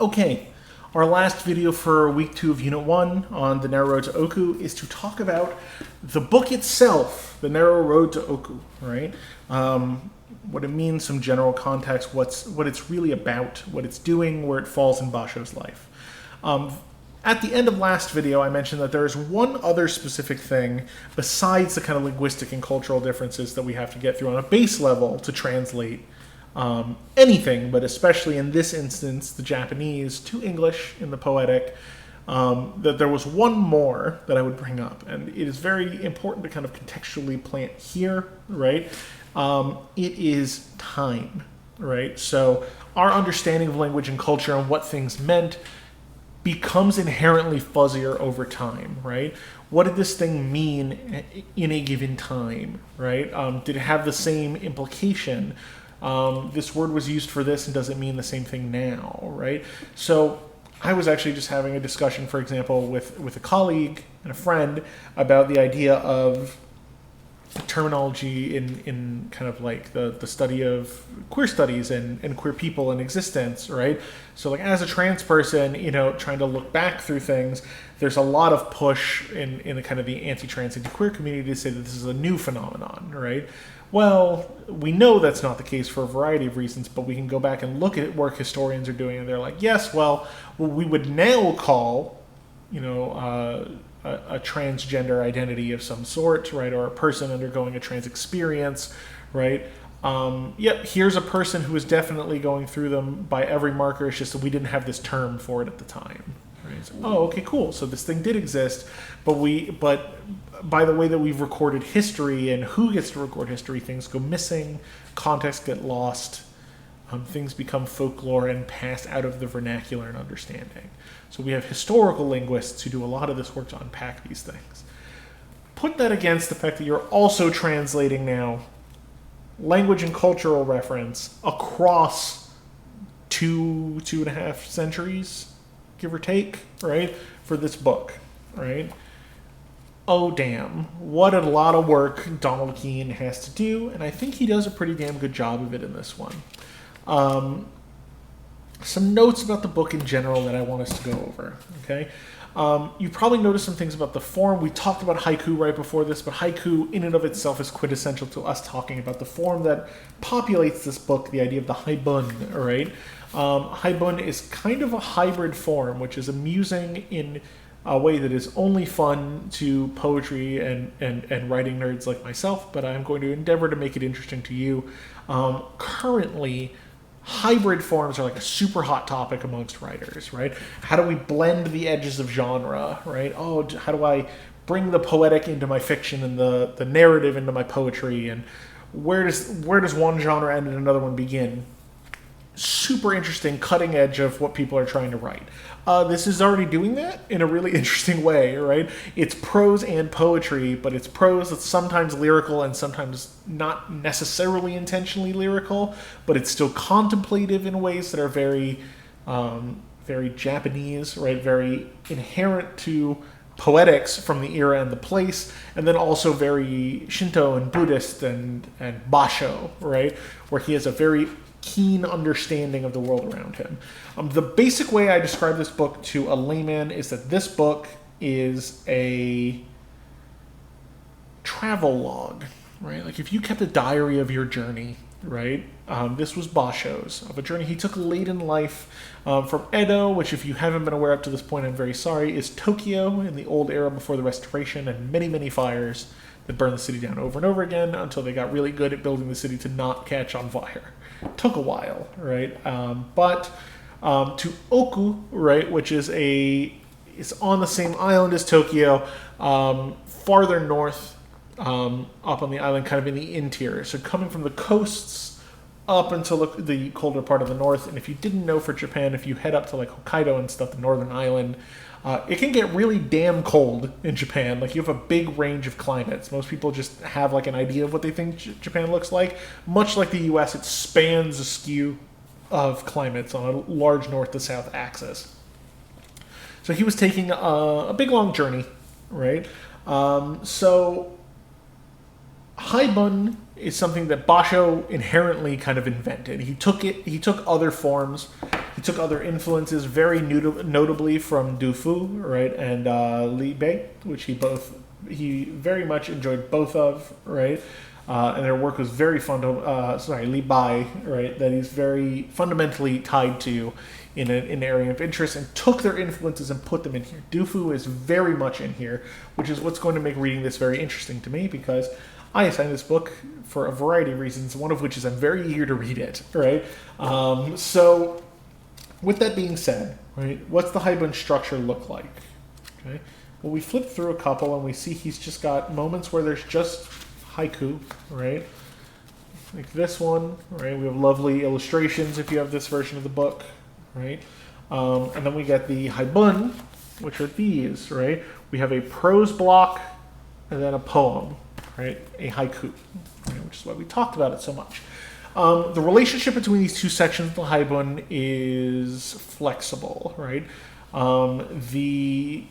Okay, our last video for week 2 of Unit 1 on the Narrow Road to Oku is to talk about the book itself, The Narrow Road to Oku, right? What it means, some general context, what it's really about, what it's doing, where it falls in Basho's life. At the end of last video, I mentioned that there is one other specific thing besides the kind of linguistic and cultural differences that we have to get through on a base level to translate anything, but especially in this instance, the Japanese to English in the poetic, that there was one more that I would bring up. And it is very important to kind of contextually plant here, right? It is time, right? So our understanding of language and culture and what things meant becomes inherently fuzzier over time, right? What did this thing mean in a given time, right? Did it have the same implication? This word was used for this and does it mean the same thing now, right? So I was actually just having a discussion, for example, with a colleague and a friend about the idea of terminology in kind of like the study of queer studies and queer people in existence, right? So like as a trans person, you know, trying to look back through things, there's a lot of push in the kind of the anti-trans, anti-queer community to say that this is a new phenomenon, right? Well, we know that's not the case for a variety of reasons, but we can go back and look at work historians are doing, and they're like, yes, well, what we would now call, you know, a transgender identity of some sort, right, or a person undergoing a trans experience, right? Yep, here's a person who is definitely going through them by every marker. It's just that we didn't have this term for it at the time. Right? So, oh, okay, cool. So this thing did exist, but by the way that we've recorded history and who gets to record history, things go missing, context get lost, things become folklore and pass out of the vernacular and understanding. So we have historical linguists who do a lot of this work to unpack these things. Put that against the fact that you're also translating now language and cultural reference across two and a half centuries, give or take, right, for this book, right? Oh, damn. What a lot of work Donald Keene has to do, and I think he does a pretty damn good job of it in this one. Some notes about the book in general that I want us to go over, okay? You probably noticed some things about the form. We talked about haiku right before this, but haiku in and of itself is quintessential to us talking about the form that populates this book, the idea of the haibun, right? Haibun is kind of a hybrid form, which is amusing in a way that is only fun to poetry and writing nerds like myself, but I'm going to endeavor to make it interesting to you. Currently, hybrid forms are like a super hot topic amongst writers, right? How do we blend the edges of genre, right? Oh, how do I bring the poetic into my fiction and the narrative into my poetry, and where does one genre end and another one begin? Super interesting cutting edge of what people are trying to write. This is already doing that in a really interesting way, right? It's prose and poetry, but it's prose that's sometimes lyrical and sometimes not necessarily intentionally lyrical, but it's still contemplative in ways that are very, very Japanese, right? Very inherent to poetics from the era and the place, and then also very Shinto and Buddhist and Basho, right? Where he has a very keen understanding of the world around him. The basic way I describe this book to a layman is that this book is a travel log, right? Like if you kept a diary of your journey, right? This was Basho's, of a journey he took late in life from Edo, which if you haven't been aware up to this point, I'm very sorry, is Tokyo in the old era before the Restoration and many, many fires that burned the city down over and over again until they got really good at building the city to not catch on fire. Took a while, right? But to Oku, right, which is on the same island as Tokyo, farther north, up on the island, kind of in the interior. So coming from the coasts up until the colder part of the north. And if you didn't know, for Japan, if you head up to like Hokkaido and stuff, the northern island, it can get really damn cold in Japan. Like you have a big range of climates. Most people just have like an idea of what they think Japan looks like. Much like the US, it spans a skew of climates on a large north to south axis. So he was taking a big long journey, right? So haibun is something that Basho inherently kind of invented. He took other forms. He took other influences, very notably from Du Fu, right, and Li Bei, which he very much enjoyed both of, right, and their work was very Li Bai, right, that he's very fundamentally tied to in an area of interest, and took their influences and put them in here. Du Fu is very much in here, which is what's going to make reading this very interesting to me, because I assigned this book for a variety of reasons, one of which is I'm very eager to read it, right? So with that being said, right, what's the Haibun structure look like? Okay, well, we flip through a couple and we see he's just got moments where there's just haiku, right? Like this one, right? We have lovely illustrations if you have this version of the book, right? And then we get the Haibun, which are these, right? We have a prose block and then a poem, right? A haiku, right? Which is why we talked about it so much. The relationship between these two sections of the Haibun is flexible, right? The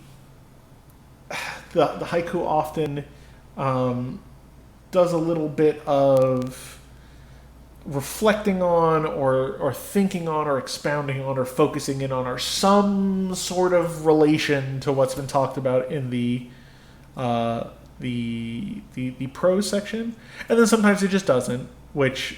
haiku often does a little bit of reflecting on or thinking on or expounding on or focusing in on or some sort of relation to what's been talked about in the prose section, and then sometimes it just doesn't, which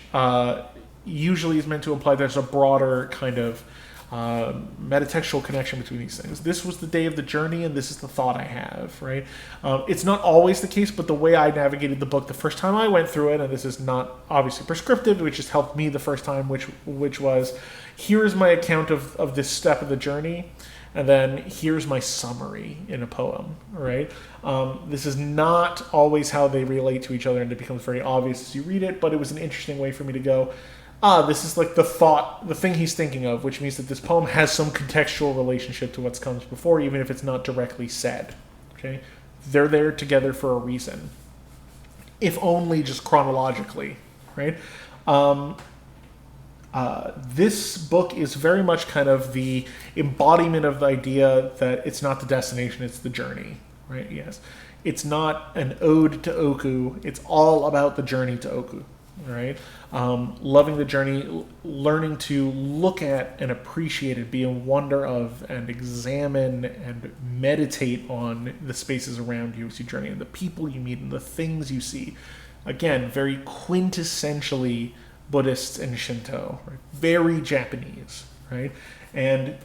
usually is meant to imply there's a broader kind of metatextual connection between these things. This was the day of the journey, and this is the thought I have, right? It's not always the case, but the way I navigated the book the first time I went through it, and this is not obviously prescriptive, which just helped me the first time, which was, here is my account of this step of the journey, and then here's my summary in a poem, right? This is not always how they relate to each other, and it becomes very obvious as you read it, but it was an interesting way for me to go, this is like the thing he's thinking of, which means that this poem has some contextual relationship to what comes before, even if it's not directly said, okay? They're there together for a reason, if only just chronologically, right? This book is very much kind of the embodiment of the idea that it's not the destination, it's the journey, right? Yes. It's not an ode to Oku, it's all about the journey to Oku, right? Loving the journey, learning to look at and appreciate it, be in wonder of and examine and meditate on the spaces around you as you journey and the people you meet and the things you see. Again, very quintessentially Buddhist and Shinto, right? Very Japanese, right? And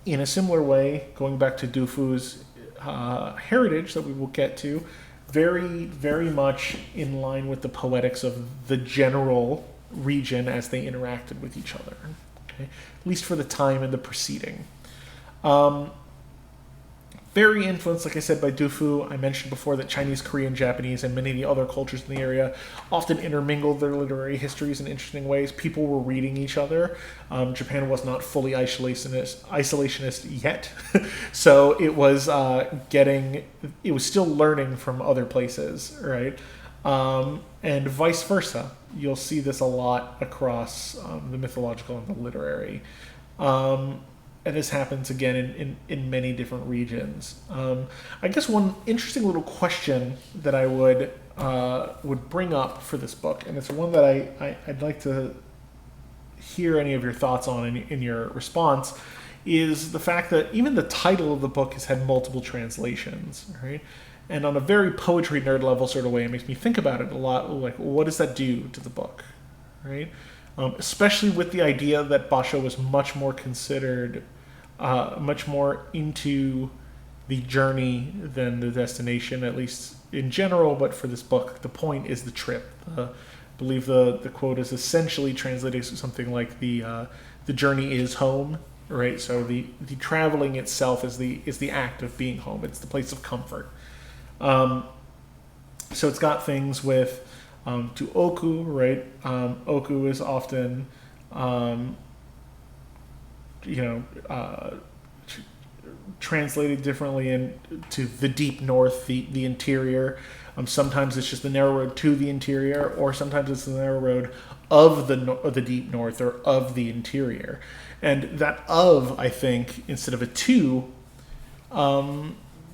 in a similar way, going back to Du Fu's heritage that we will get to, very, very much in line with the poetics of the general region as they interacted with each other, okay? At least for the time and the proceeding. Very influenced, like I said, by Du Fu. I mentioned before that Chinese, Korean, Japanese, and many of the other cultures in the area often intermingled their literary histories in interesting ways. People were reading each other. Japan was not fully isolationist yet, so it was still learning from other places, right? And vice versa. You'll see this a lot across the mythological and the literary. And this happens again in many different regions. I guess one interesting little question that I would bring up for this book, and it's one that I'd like to hear any of your thoughts on in your response, is the fact that even the title of the book has had multiple translations, right? And on a very poetry nerd level sort of way, it makes me think about it a lot. Like, what does that do to the book, right? Especially with the idea that Basho was much more considered, much more into the journey than the destination, at least in general. But for this book, the point is the trip. I believe the quote is essentially translated to something like the journey is home, right? So the traveling itself is the act of being home. It's the place of comfort. So it's got things with to Oku, right? Oku is often, translated differently into the deep north, the interior. Sometimes it's just the narrow road to the interior, or sometimes it's the narrow road of the deep north or of the interior. And that of, I think, instead of a to,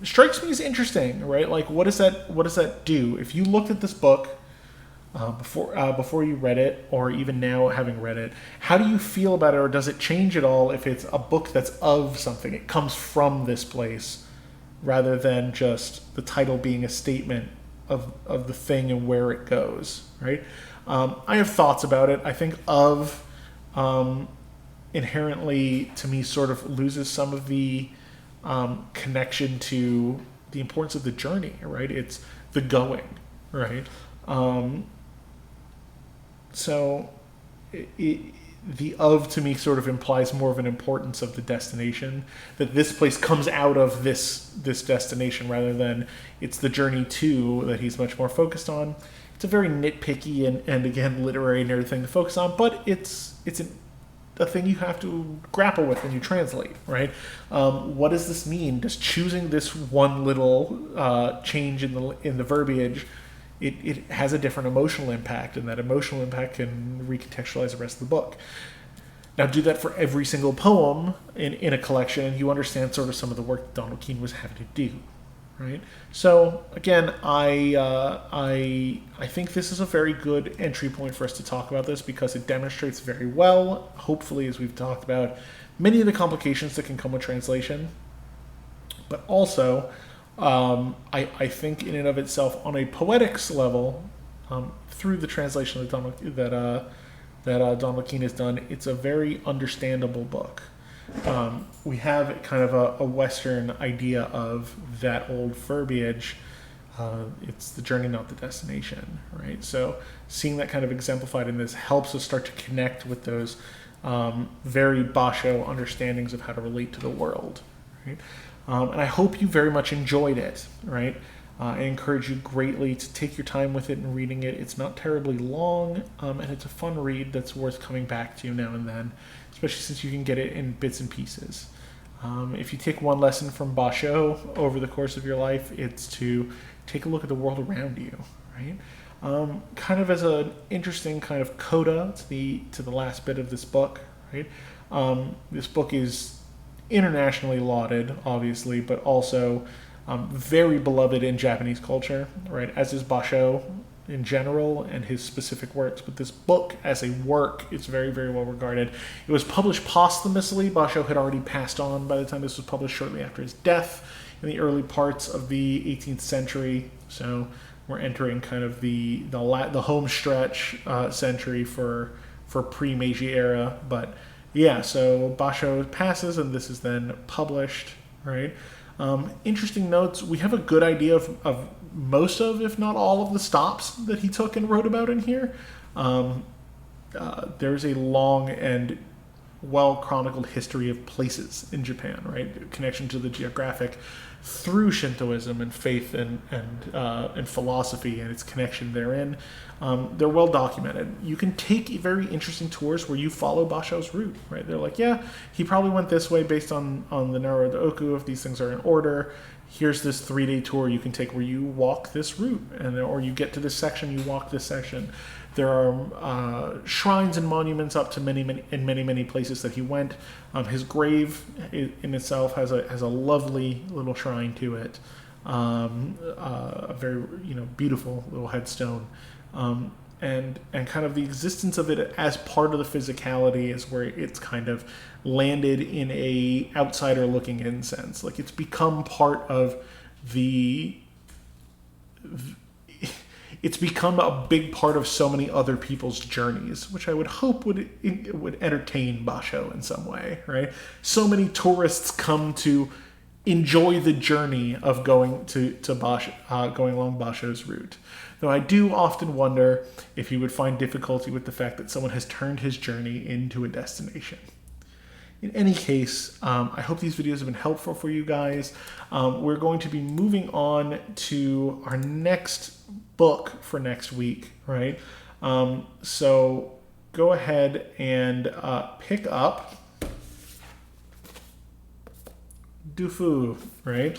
strikes me as interesting, right? Like, what does that do? If you looked at this book, before you read it, or even now having read it, how do you feel about it, or does it change at all if it's a book that's of something? It comes from this place, rather than just the title being a statement of the thing and where it goes, right? I have thoughts about it. I think of inherently, to me, sort of loses some of the connection to the importance of the journey, right? It's the going, right? So the of to me sort of implies more of an importance of the destination, that this place comes out of this destination, rather than it's the journey to that he's much more focused on. It's a very nitpicky and again literary nerd thing to focus on, but it's a thing you have to grapple with when you translate, right? What does this mean? Does choosing this one little change in the verbiage, it has a different emotional impact, and that emotional impact can recontextualize the rest of the book. Now, do that for every single poem in a collection, and you understand sort of some of the work that Donald Keene was having to do, right? So again, I think this is a very good entry point for us to talk about this, because it demonstrates very well, hopefully, as we've talked about, many of the complications that can come with translation, but also I think in and of itself, on a poetics level, through the translation that Donald Keene has done, it's a very understandable book. We have kind of a Western idea of that old verbiage. It's the journey, not the destination, right? So seeing that kind of exemplified in this helps us start to connect with those very Basho understandings of how to relate to the world, right? And I hope you very much enjoyed it, right? I encourage you greatly to take your time with it and reading it. It's not terribly long, and it's a fun read that's worth coming back to now and then, especially since you can get it in bits and pieces. If you take one lesson from Basho over the course of your life, it's to take a look at the world around you, right? Kind of as an interesting kind of coda to the last bit of this book, right? This book is internationally lauded, obviously, but also very beloved in Japanese culture, right? As is Basho in general and his specific works. But this book as a work is very, very well regarded. It was published posthumously. Basho had already passed on by the time this was published, shortly after his death in the early parts of the 18th century. So we're entering kind of the home stretch century for pre-Meiji era. But yeah, so Basho passes, and this is then published, right? Interesting notes. We have a good idea of most of, if not all of the stops that he took and wrote about in here. There's a long and well-chronicled history of places in Japan, right? Connection to the geographic through Shintoism and faith and philosophy and its connection therein. They're well documented. You can take very interesting tours where you follow Basho's route, right? They're like, yeah, he probably went this way based on the Narrow to Oku, if these things are in order. Here's this 3-day tour you can take where you walk this route, or you get to this section, you walk this section. There are shrines and monuments up to many places that he went. His grave in itself has a lovely little shrine to it, a very beautiful little headstone, and kind of the existence of it as part of the physicality is where it's kind of landed in a outsider looking in sense. Like, it's become part of it's become a big part of so many other people's journeys, which I would hope would entertain Basho in some way, right? So many tourists come to enjoy the journey of going to Basho, going along Basho's route. Though I do often wonder if he would find difficulty with the fact that someone has turned his journey into a destination. In any case, I hope these videos have been helpful for you guys. We're going to be moving on to our next book for next week, right? So go ahead and pick up Dufu, right?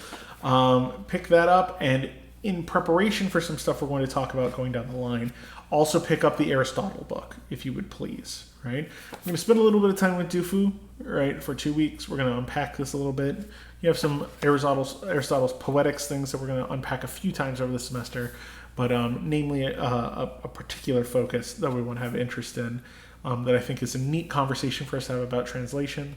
Pick that up, and in preparation for some stuff we're going to talk about going down the line, also pick up the Aristotle book, if you would please, right? I'm going to spend a little bit of time with Dufu, right, for 2 weeks. We're going to unpack this a little bit. You have some Aristotle's poetics things that we're going to unpack a few times over the semester. but namely a particular focus that we want to have interest in, that I think is a neat conversation for us to have about translation.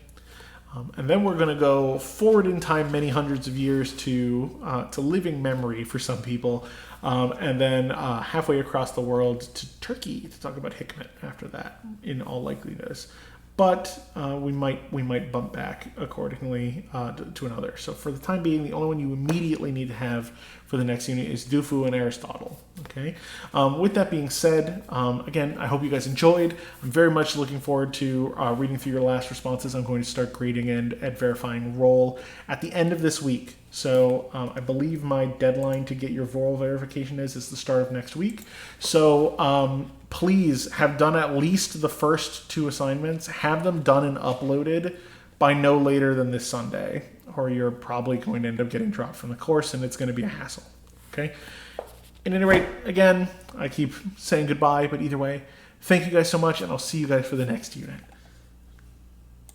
And then we're going to go forward in time many hundreds of years to living memory for some people, and then halfway across the world to Turkey to talk about Hikmet after that, in all likeliness. But we might bump back accordingly to another. So for the time being, the only one you immediately need to have for the next unit is Dufu and Aristotle. Okay. With that being said, again, I hope you guys enjoyed. I'm very much looking forward to reading through your last responses. I'm going to start grading and verifying roll at the end of this week. So I believe my deadline to get your roll verification is the start of next week. So please have done at least the first 2 assignments. Have them done and uploaded by no later than this Sunday, or you're probably going to end up getting dropped from the course, and it's going to be a hassle. Okay? At any rate, again, I keep saying goodbye, but either way, thank you guys so much, and I'll see you guys for the next unit.